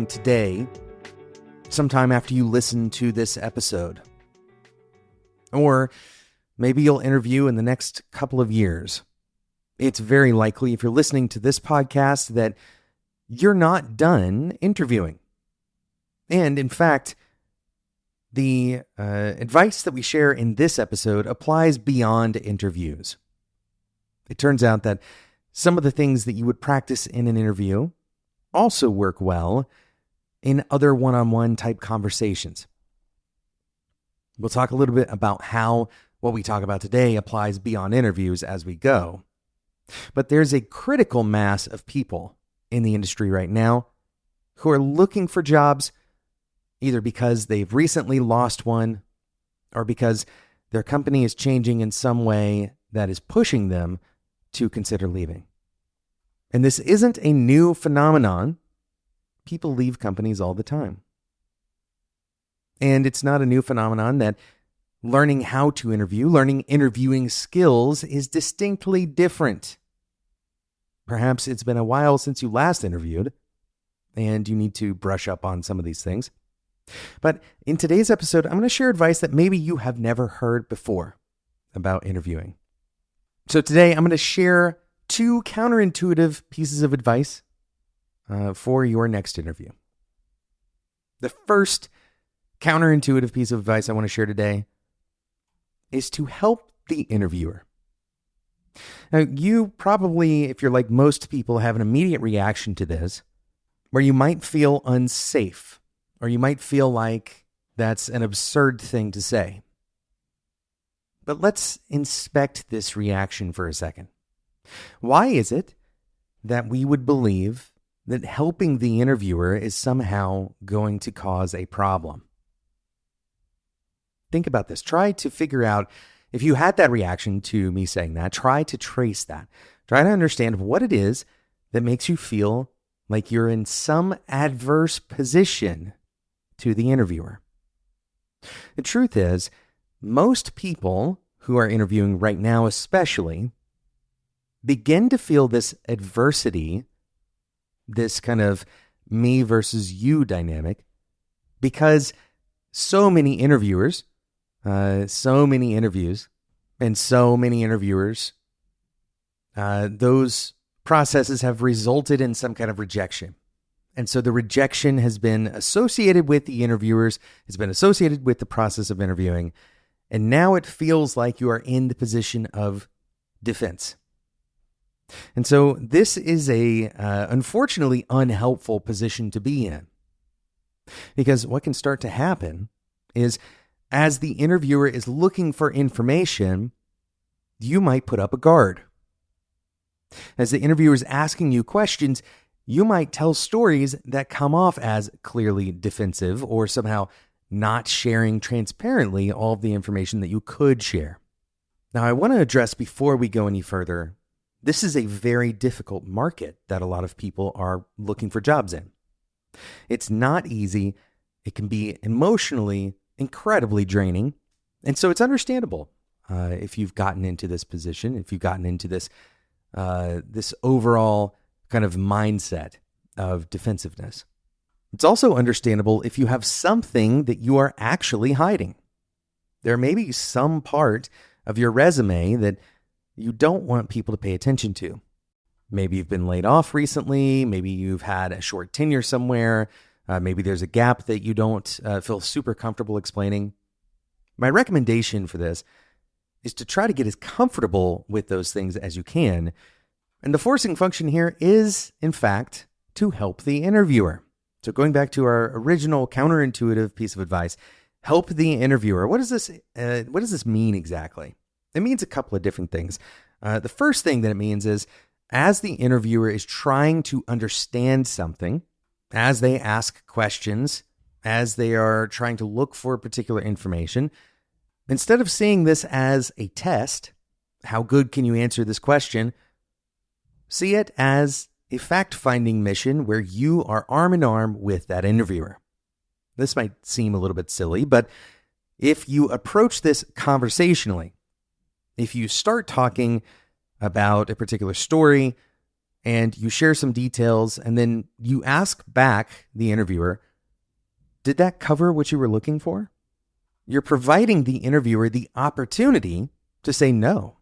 today, sometime after you listen to this episode. Or maybe you'll interview in the next couple of years. It's very likely, if you're listening to this podcast, that you're not done interviewing. And in fact, the advice that we share in this episode applies beyond interviews. It turns out that some of the things that you would practice in an interview also work well in other one-on-one type conversations. We'll talk a little bit about how what we talk about today applies beyond interviews as we go. But there's a critical mass of people in the industry right now who are looking for jobs either because they've recently lost one or because their company is changing in some way that is pushing them to consider leaving. And this isn't a new phenomenon. People leave companies all the time. And it's not a new phenomenon that learning how to interview, learning interviewing skills is distinctly different. Perhaps it's been a while since you last interviewed, and you need to brush up on some of these things. But in today's episode, I'm going to share advice that maybe you have never heard before about interviewing. So today, I'm going to share 2 counterintuitive pieces of advice for your next interview. The first counterintuitive piece of advice I want to share today is to help the interviewer. Now, you probably, if you're like most people, have an immediate reaction to this, where you might feel unsafe, or you might feel like that's an absurd thing to say. But let's inspect this reaction for a second. Why is it that we would believe that helping the interviewer is somehow going to cause a problem? Think about this. Try to figure out, if you had that reaction to me saying that, try to trace that. Try to understand what it is that makes you feel like you're in some adverse position to the interviewer. The truth is, most people who are interviewing right now especially begin to feel this adversity, this kind of me versus you dynamic, because so many interviewers, so many interviews, and so many interviewers, those processes have resulted in some kind of rejection. And so the rejection has been associated with the interviewers, has been associated with the process of interviewing, and now it feels like you are in the position of defense. And so this is a unfortunately unhelpful position to be in. Because what can start to happen is, as the interviewer is looking for information, you might put up a guard. As the interviewer is asking you questions, you might tell stories that come off as clearly defensive or somehow not sharing transparently all of the information that you could share. Now, I want to address before we go any further, this is a very difficult market that a lot of people are looking for jobs in. It's not easy. It can be emotionally incredibly draining. And so it's understandable if you've gotten into this position, if you've gotten into this overall kind of mindset of defensiveness. It's also understandable if you have something that you are actually hiding. There may be some part of your resume that you don't want people to pay attention to. Maybe you've been laid off recently. Maybe you've had a short tenure somewhere. Maybe there's a gap that you don't feel super comfortable explaining. My recommendation for this is to try to get as comfortable with those things as you can. And the forcing function here is, in fact, to help the interviewer. So going back to our original counterintuitive piece of advice, help the interviewer. What does this mean exactly? It means a couple of different things. The first thing that it means is, as the interviewer is trying to understand something, as they ask questions, as they are trying to look for particular information, instead of seeing this as a test, how good can you answer this question, see it as a fact-finding mission where you are arm in arm with that interviewer. This might seem a little bit silly, but if you approach this conversationally, if you start talking about a particular story, and you share some details, and then you ask back the interviewer, did that cover what you were looking for? You're providing the interviewer the opportunity to say no.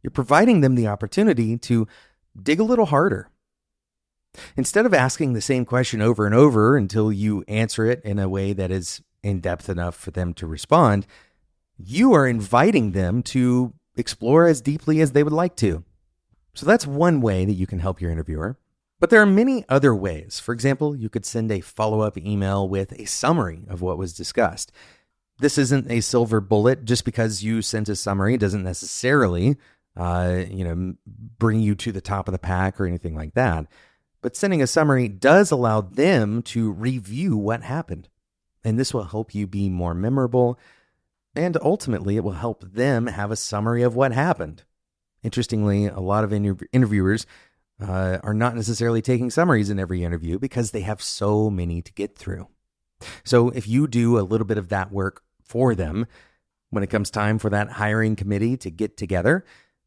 You're providing them the opportunity to dig a little harder. Instead of asking the same question over and over until you answer it in a way that is in-depth enough for them to respond, you are inviting them to explore as deeply as they would like to. So that's one way that you can help your interviewer. But there are many other ways. For example, you could send a follow-up email with a summary of what was discussed. This isn't a silver bullet. Just because you sent a summary doesn't necessarily bring you to the top of the pack or anything like that. But sending a summary does allow them to review what happened. And this will help you be more memorable. And ultimately, it will help them have a summary of what happened. Interestingly, a lot of interviewers are not necessarily taking summaries in every interview because they have so many to get through. So if you do a little bit of that work for them, when it comes time for that hiring committee to get together,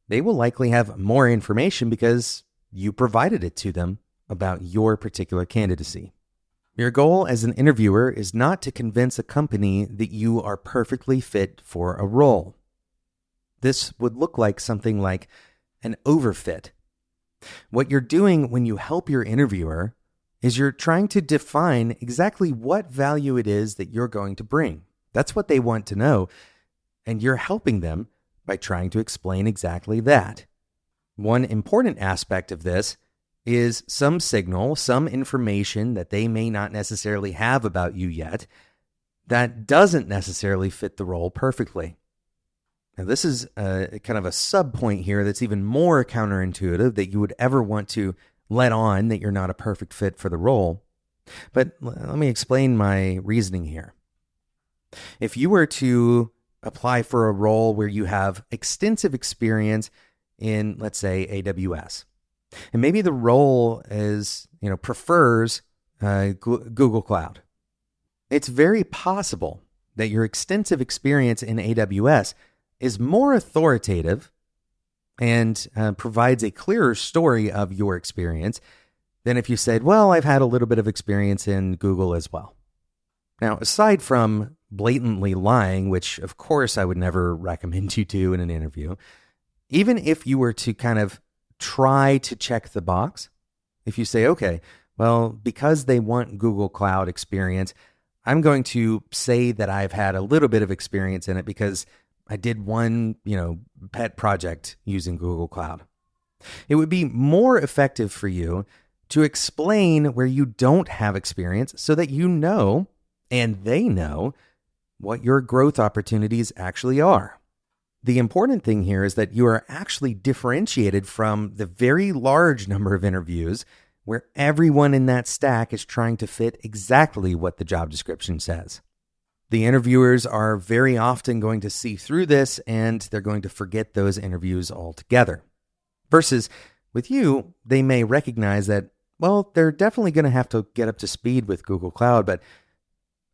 they will likely have more information because you provided it to them about your particular candidacy. Your goal as an interviewer is not to convince a company that you are perfectly fit for a role. This would look like something like an overfit. What you're doing when you help your interviewer is you're trying to define exactly what value it is that you're going to bring. That's what they want to know, and you're helping them by trying to explain exactly that. One important aspect of this is some signal, some information that they may not necessarily have about you yet that doesn't necessarily fit the role perfectly. Now, this is kind of a sub point here that's even more counterintuitive that you would ever want to let on that you're not a perfect fit for the role. But let me explain my reasoning here. If you were to apply for a role where you have extensive experience in, let's say, AWS, and maybe the role prefers Google Cloud, it's very possible that your extensive experience in AWS is more authoritative and provides a clearer story of your experience than if you said, well, I've had a little bit of experience in Google as well. Now, aside from blatantly lying, which of course I would never recommend you do in an interview, even if you were to kind of try to check the box, if you say, okay, well, because they want Google Cloud experience, I'm going to say that I've had a little bit of experience in it because I did one, pet project using Google Cloud. It would be more effective for you to explain where you don't have experience so that you know and they know what your growth opportunities actually are. The important thing here is that you are actually differentiated from the very large number of interviews where everyone in that stack is trying to fit exactly what the job description says. The interviewers are very often going to see through this and they're going to forget those interviews altogether. Versus with you, they may recognize that, well, they're definitely going to have to get up to speed with Google Cloud, but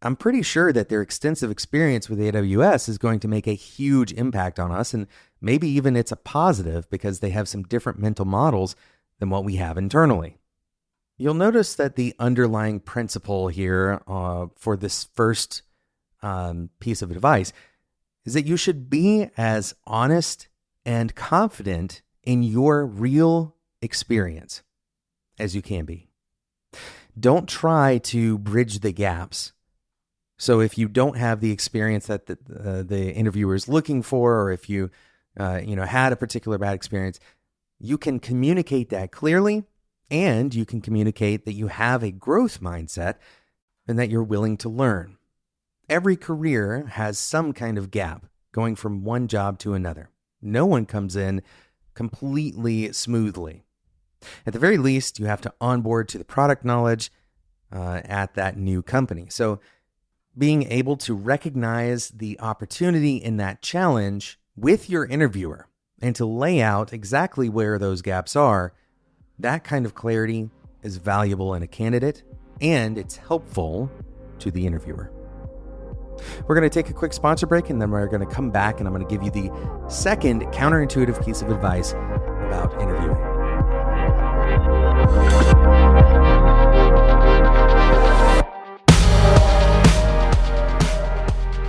I'm pretty sure that their extensive experience with AWS is going to make a huge impact on us, and maybe even it's a positive because they have some different mental models than what we have internally. You'll notice that the underlying principle here for this first piece of advice is that you should be as honest and confident in your real experience as you can be. Don't try to bridge the gaps. So if you don't have the experience that the interviewer is looking for, or if you had a particular bad experience, you can communicate that clearly, and you can communicate that you have a growth mindset and that you're willing to learn. Every career has some kind of gap going from one job to another. No one comes in completely smoothly. At the very least, you have to onboard to the product knowledge at that new company. So being able to recognize the opportunity in that challenge with your interviewer and to lay out exactly where those gaps are, that kind of clarity is valuable in a candidate and it's helpful to the interviewer. We're going to take a quick sponsor break and then we're going to come back and I'm going to give you the second counterintuitive piece of advice about interviewing.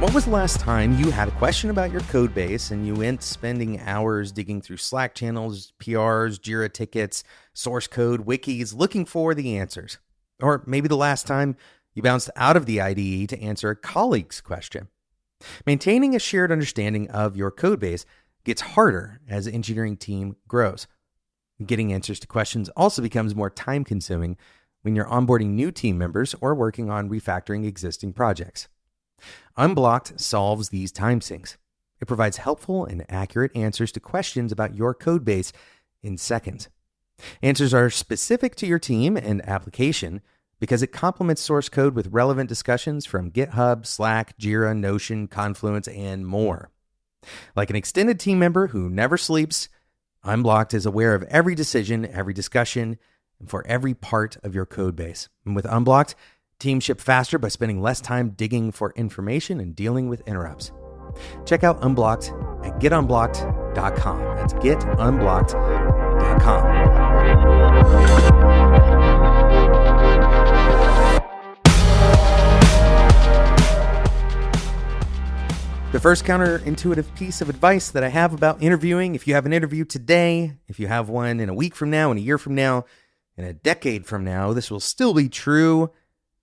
When was the last time you had a question about your code base and you went spending hours digging through Slack channels, PRs, Jira tickets, source code, wikis, looking for the answers? Or maybe the last time you bounced out of the IDE to answer a colleague's question. Maintaining a shared understanding of your code base gets harder as the engineering team grows. Getting answers to questions also becomes more time-consuming when you're onboarding new team members or working on refactoring existing projects. Unblocked solves these time sinks. It provides helpful and accurate answers to questions about your code base in seconds. Answers are specific to your team and application because it complements source code with relevant discussions from GitHub, Slack, Jira, Notion, Confluence, and more. Like an extended team member who never sleeps, Unblocked is aware of every decision, every discussion, and for every part of your code base. And with Unblocked, teams ship faster by spending less time digging for information and dealing with interrupts. Check out Unblocked at getunblocked.com. That's getunblocked.com. The first counterintuitive piece of advice that I have about interviewing, if you have an interview today, if you have one in a week from now, in a year from now, in a decade from now, this will still be true.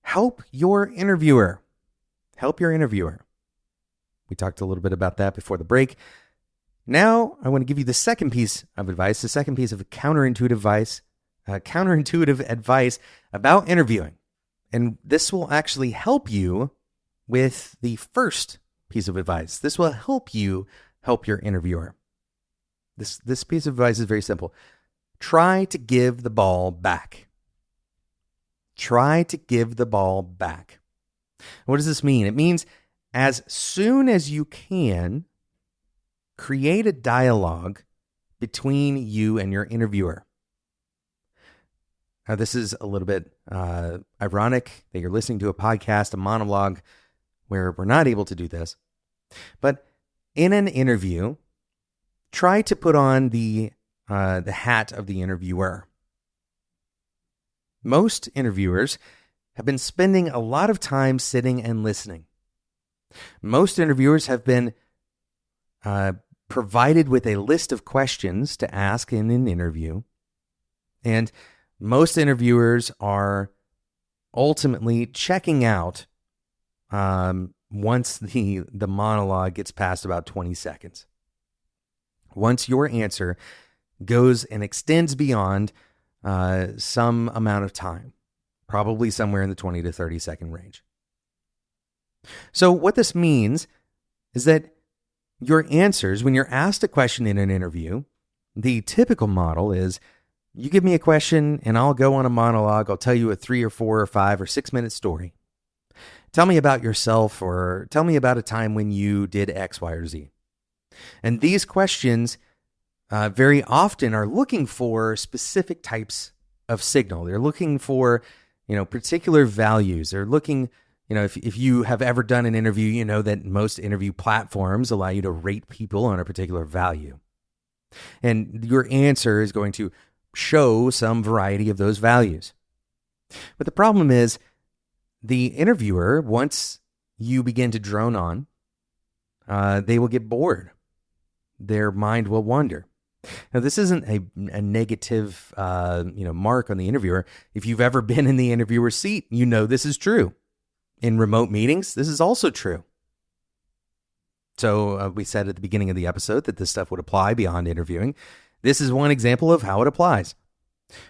Help your interviewer. Help your interviewer. We talked a little bit about that before the break. Now, I want to give you the second piece of advice, the second piece of counterintuitive advice about interviewing. And this will actually help you with the first piece of advice. This will help you help your interviewer. This piece of advice is very simple. Try to give the ball back. Try to give the ball back. What does this mean? It means as soon as you can, create a dialogue between you and your interviewer. Now, this is a little bit ironic that you're listening to a podcast, a monologue, where we're not able to do this. But in an interview, try to put on the hat of the interviewer. Most interviewers have been spending a lot of time sitting and listening. Most interviewers have been provided with a list of questions to ask in an interview. And most interviewers are ultimately checking out once the monologue gets past about 20 seconds. Once your answer goes and extends beyond some amount of time, probably somewhere in the 20 to 30 second range. So what this means is that your answers, when you're asked a question in an interview, the typical model is you give me a question and I'll go on a monologue. I'll tell you a 3 or 4 or 5 or 6 minute story. Tell me about yourself, or tell me about a time when you did X, Y, or Z. And these questions very often are looking for specific types of signal. They're looking for, particular values. They're looking, if you have ever done an interview, you know that most interview platforms allow you to rate people on a particular value. And your answer is going to show some variety of those values. But the problem is, the interviewer, once you begin to drone on, they will get bored. Their mind will wander. Now, this isn't a negative, mark on the interviewer. If you've ever been in the interviewer's seat, you know this is true. In remote meetings, this is also true. So we said at the beginning of the episode that this stuff would apply beyond interviewing. This is one example of how it applies.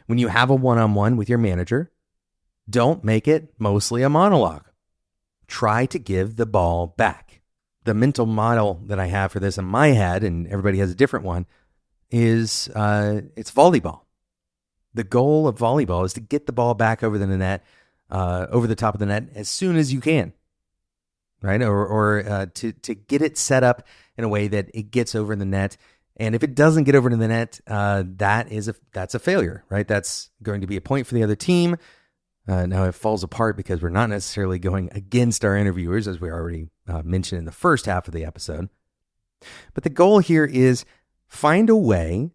When you have a one-on-one with your manager, don't make it mostly a monologue. Try to give the ball back. The mental model that I have for this in my head, and everybody has a different one, is it's volleyball. The goal of volleyball is to get the ball back over the net, over the top of the net as soon as you can, right? Or to get it set up in a way that it gets over the net. And if it doesn't get over to the net, that's a failure, right? That's going to be a point for the other team. Now it falls apart because we're not necessarily going against our interviewers, as we already mentioned in the first half of the episode. But the goal here is find a way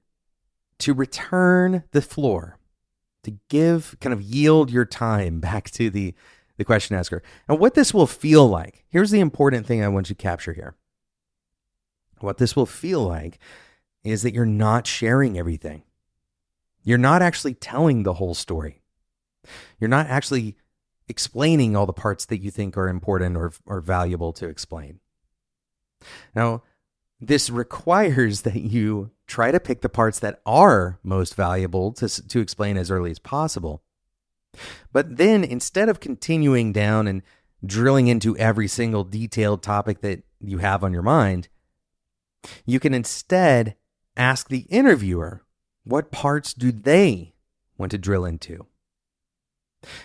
to return the floor, to yield your time back to the question asker. And what this will feel like, here's the important thing I want you to capture here. What this will feel like is that you're not sharing everything. You're not actually telling the whole story. You're not actually explaining all the parts that you think are important or valuable to explain. Now, this requires that you try to pick the parts that are most valuable to explain as early as possible. But then instead of continuing down and drilling into every single detailed topic that you have on your mind, you can instead ask the interviewer, what parts do they want to drill into?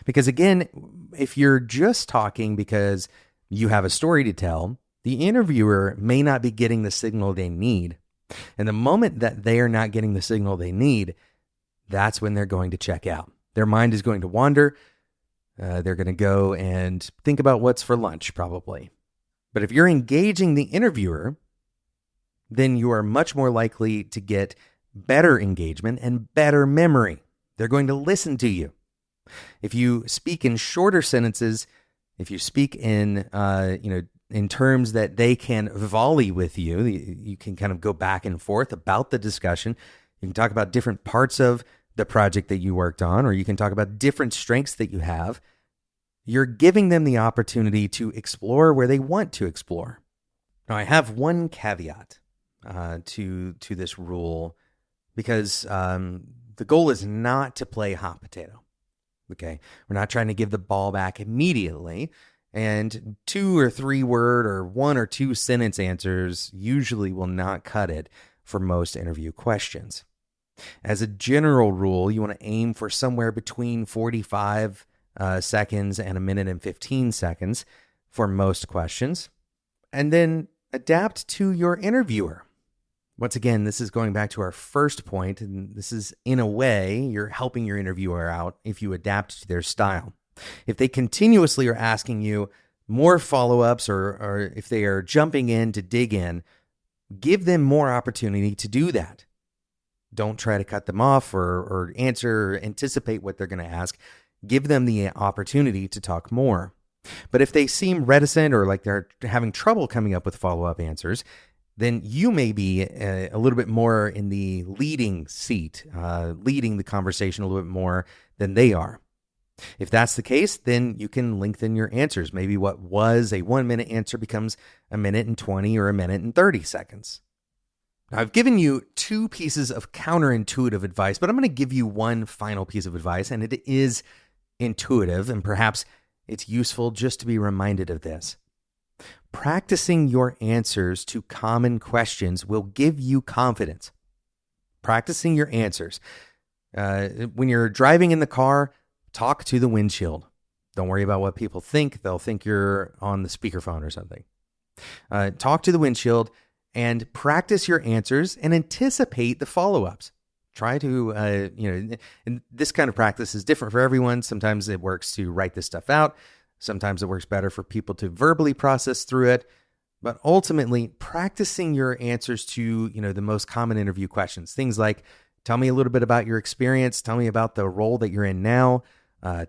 Because again, if you're just talking because you have a story to tell, the interviewer may not be getting the signal they need. And the moment that they are not getting the signal they need, that's when they're going to check out. Their mind is going to wander. They're going to go and think about what's for lunch, probably. But if you're engaging the interviewer, then you are much more likely to get better engagement and better memory. They're going to listen to you. If you speak in shorter sentences, if you speak in in terms that they can volley with you, you can kind of go back and forth about the discussion. You can talk about different parts of the project that you worked on, or you can talk about different strengths that you have. You're giving them the opportunity to explore where they want to explore. Now, I have one caveat to this rule, because the goal is not to play hot potato. Okay, we're not trying to give the ball back immediately, and 2 or 3 word or 1 or 2 sentence answers usually will not cut it for most interview questions. As a general rule, you want to aim for somewhere between 45 seconds and 1 minute and 15 seconds for most questions, and then adapt to your interviewer. Once again, this is going back to our first point, and this is, in a way, you're helping your interviewer out if you adapt to their style. If they continuously are asking you more follow-ups, or if they are jumping in to dig in, give them more opportunity to do that. Don't try to cut them off or answer or anticipate what they're going to ask. Give them the opportunity to talk more. But if they seem reticent or like they're having trouble coming up with follow-up answers, then you may be a little bit more in the leading seat, leading the conversation a little bit more than they are. If that's the case, then you can lengthen your answers. Maybe what was a 1-minute answer becomes 1 minute and 20 or 1 minute and 30 seconds. Now, I've given you 2 pieces of counterintuitive advice, but I'm going to give you one final piece of advice, and it is intuitive, and perhaps it's useful just to be reminded of this. Practicing your answers to common questions will give you confidence. Practicing your answers. When you're driving in the car, talk to the windshield. Don't worry about what people think. They'll think you're on the speakerphone or something. Talk to the windshield and practice your answers and anticipate the follow-ups. Try to, and this kind of practice is different for everyone. Sometimes it works to write this stuff out. Sometimes it works better for people to verbally process through it. But ultimately, practicing your answers to, the most common interview questions. Things like, tell me a little bit about your experience. Tell me about the role that you're in now.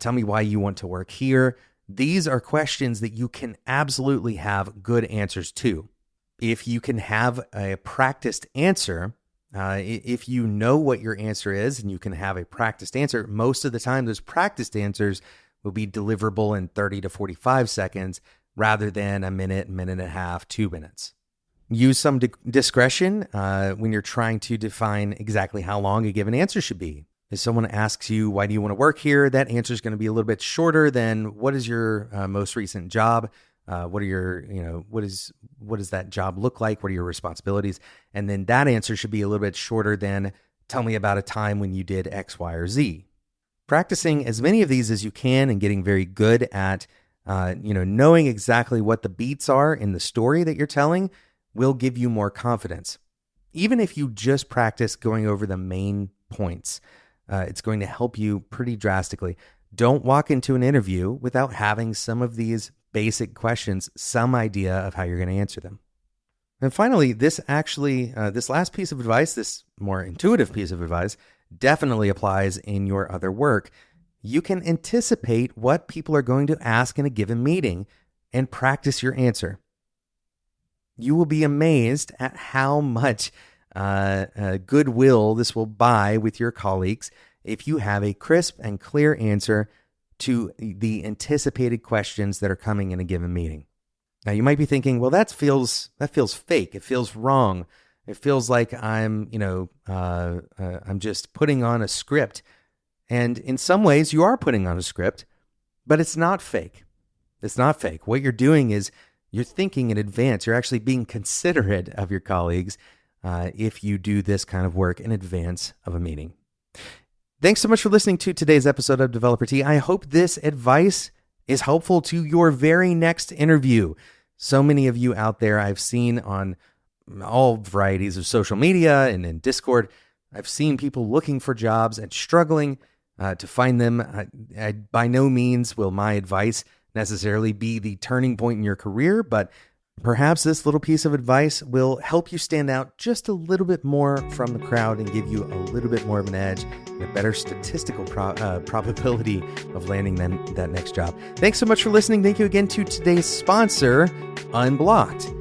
Tell me why you want to work here. These are questions that you can absolutely have good answers to. If you can have a practiced answer, if you know what your answer is and you can have a practiced answer, most of the time those practiced answers will be deliverable in 30 to 45 seconds rather than 1 minute, 1.5 minutes, 2 minutes. Use some discretion when you're trying to define exactly how long a given answer should be. If someone asks you, why do you want to work here? That answer is going to be a little bit shorter than, what is your most recent job? What does that job look like? What are your responsibilities? And then that answer should be a little bit shorter than, tell me about a time when you did X, Y, or Z. Practicing as many of these as you can and getting very good at, knowing exactly what the beats are in the story that you're telling will give you more confidence. Even if you just practice going over the main points, it's going to help you pretty drastically. Don't walk into an interview without having some of these basic questions, some idea of how you're going to answer them. And finally, this last piece of advice, this more intuitive piece of advice, definitely applies in your other work. You can anticipate what people are going to ask in a given meeting and practice your answer. You will be amazed at how much goodwill this will buy with your colleagues if you have a crisp and clear answer to the anticipated questions that are coming in a given meeting. Now, you might be thinking, well, that feels fake. It feels wrong. It feels like I'm just putting on a script. And in some ways, you are putting on a script, but it's not fake. It's not fake. What you're doing is you're thinking in advance. You're actually being considerate of your colleagues if you do this kind of work in advance of a meeting. Thanks so much for listening to today's episode of Developer Tea. I hope this advice is helpful to your very next interview. So many of you out there I've seen on all varieties of social media and in Discord. I've seen people looking for jobs and struggling to find them. By no means will my advice necessarily be the turning point in your career, but perhaps this little piece of advice will help you stand out just a little bit more from the crowd and give you a little bit more of an edge and a better statistical probability of landing that next job. Thanks so much for listening. Thank you again to today's sponsor, Unblocked.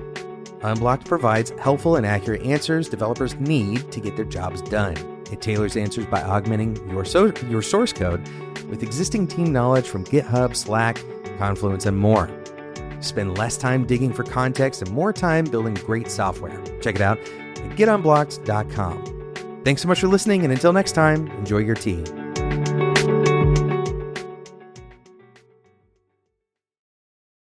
Unblocked provides helpful and accurate answers developers need to get their jobs done. It tailors answers by augmenting your source code with existing team knowledge from GitHub, Slack, Confluence, and more. Spend less time digging for context and more time building great software. Check it out at getunblocked.com. Thanks so much for listening, and until next time, enjoy your tea.